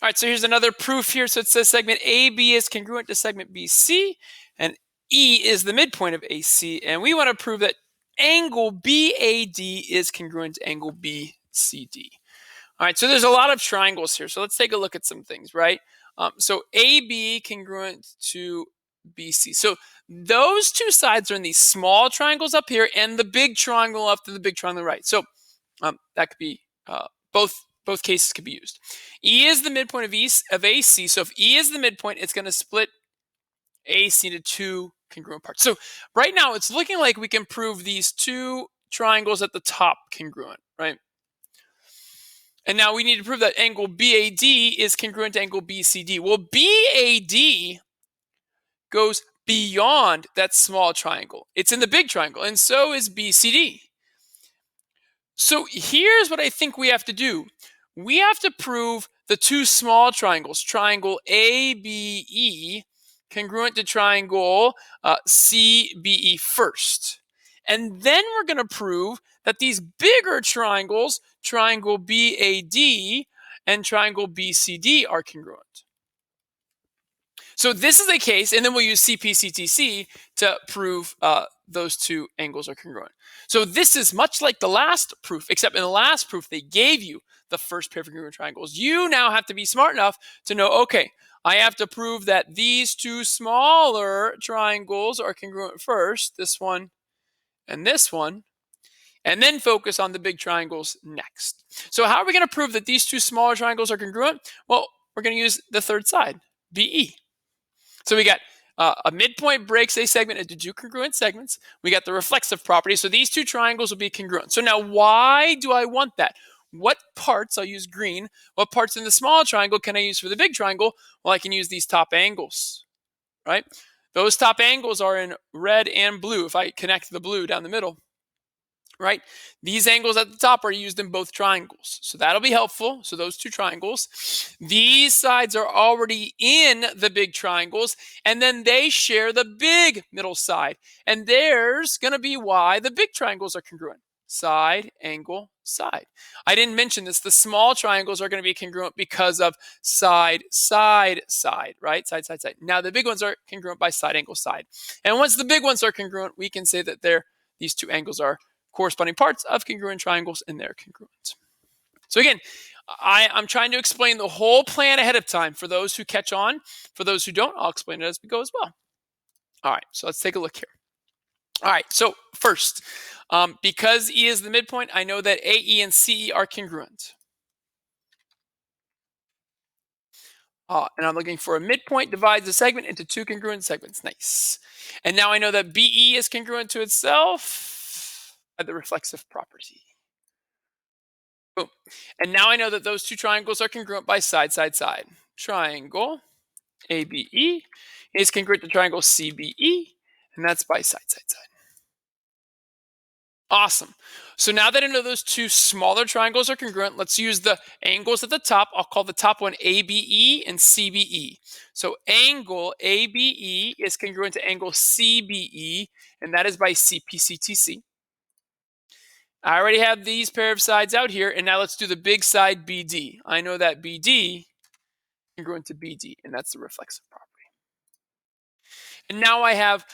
All right, so here's another proof here. So it says segment AB is congruent to segment BC, and E is the midpoint of AC. And we want to prove that angle BAD is congruent to angle BCD. All right, so there's a lot of triangles here. So let's take a look at some things, right? So AB congruent to BC. So those two sides are in these small triangles up here and the big triangle up to the big triangle right. So that could be both cases could be used. E is the midpoint of AC. So if E is the midpoint, it's going to split AC into two congruent parts. So right now it's looking like we can prove these two triangles at the top congruent, right? And now we need to prove that angle BAD is congruent to angle BCD. Well, BAD goes beyond that small triangle. It's in the big triangle, and so is BCD. So here's what I think we have to do. We have to prove the two small triangles, triangle ABE, congruent to triangle CBE first. And then we're going to prove that these bigger triangles, triangle BAD and triangle BCD, are congruent. So this is a case, and then we'll use CP/CTC to prove those two angles are congruent. So this is much like the last proof, except in the last proof, they gave you the first pair of congruent triangles. You now have to be smart enough to know, okay, I have to prove that these two smaller triangles are congruent first, this one and this one, and then focus on the big triangles next. So how are we going to prove that these two smaller triangles are congruent? Well, we're going to use the third side, BE. So we got a midpoint breaks a segment into two congruent segments. We got the reflexive property. So these two triangles will be congruent. So now why do I want that? What parts, I'll use green, what parts in the small triangle can I use for the big triangle? Well, I can use these top angles, right? Those top angles are in red and blue if I connect the blue down the middle. Right? These angles at the top are used in both triangles. So that'll be helpful. So those two triangles. These sides are already in the big triangles, and then they share the big middle side. And there's going to be why the big triangles are congruent. Side, angle, side. I didn't mention this. The small triangles are going to be congruent because of side, side, side, right? Side, side, side. Now the big ones are congruent by side, angle, side. And once the big ones are congruent, we can say that these two angles are corresponding parts of congruent triangles, and they're congruent. So again, I'm trying to explain the whole plan ahead of time. For those who catch on, for those who don't, I'll explain it as we go as well. All right, so let's take a look here. All right, so first, because E is the midpoint, I know that AE and CE are congruent. And I'm looking for a midpoint divides the segment into two congruent segments. Nice. And now I know that BE is congruent to itself by the reflexive property. Boom. And now I know that those two triangles are congruent by side, side, side. Triangle ABE is congruent to triangle CBE, and that's by side, side, side. Awesome. So now that I know those two smaller triangles are congruent, let's use the angles at the top. I'll call the top one ABE and CBE. So angle ABE is congruent to angle CBE, and that is by CP/CTC. I already have these pair of sides out here, and now let's do the big side BD. I know that BD is congruent to BD, and that's the reflexive property. And now I have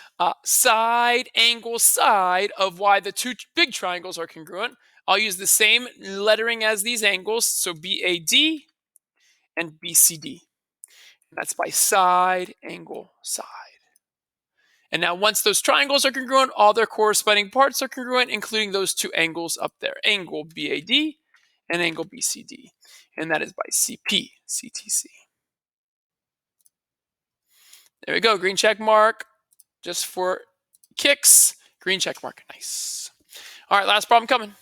side, angle, side of why the two big triangles are congruent. I'll use the same lettering as these angles, so BAD and BCD. And that's by side, angle, side. And now once those triangles are congruent, all their corresponding parts are congruent, including those two angles up there, angle BAD and angle BCD. And that is by CP/CTC. There we go, green check mark, just for kicks. Green check mark, nice. All right, last problem coming.